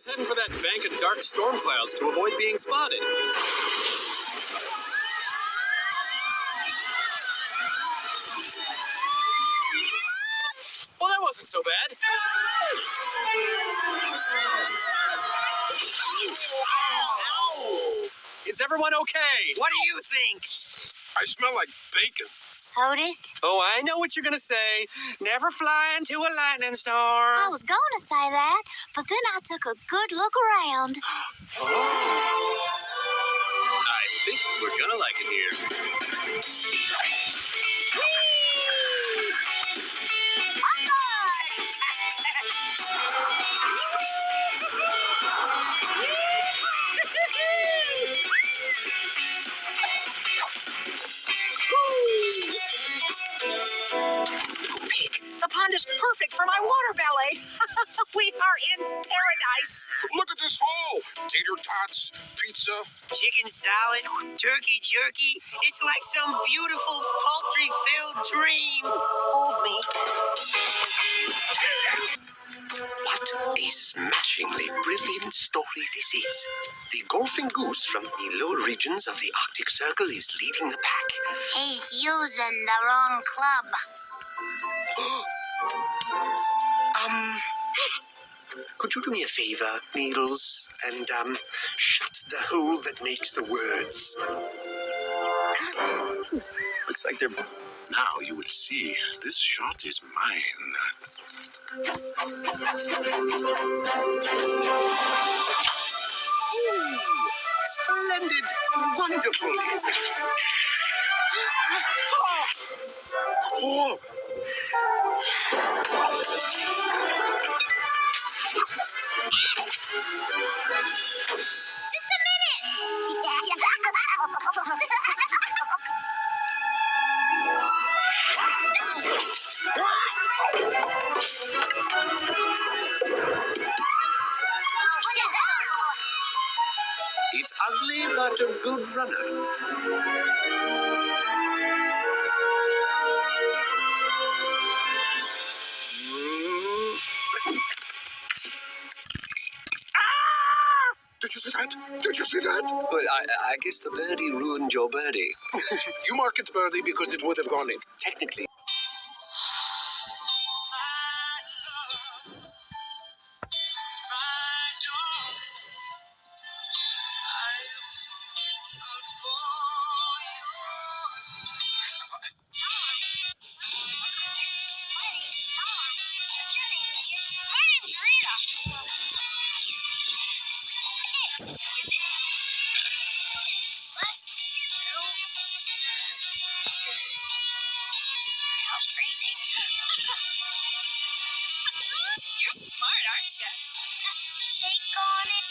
Heading for that bank of dark storm clouds to avoid being spotted. Well, that wasn't so bad. Ow! Is everyone okay? What do you think? I smell like bacon. Otis? Oh, I know what you're gonna say. Never fly into a lightning storm. I was going to say that, but then I took a good look around. I think we're gonna like it here. The pond is perfect for my water ballet. We are in paradise. Look at this hole. Tater tots, pizza. Chicken salad, turkey jerky. It's like some beautiful poultry-filled dream. Hold me. What a smashingly brilliant story this is. The golfing goose from the lower regions of the Arctic Circle is leading the pack. He's using the wrong club. Could you do me a favor, Needles, and, shut the hole that makes the words? Looks like they're... Now you will see. This shot is mine. Ooh, splendid, wonderful. It's... Oh. Just a minute! It's ugly, but a good runner. Did you see that? Did you see that? Well, I guess the birdie ruined your birdie. You mark it birdie because it would have gone in. Technically. You're smart, aren't you? Take on it.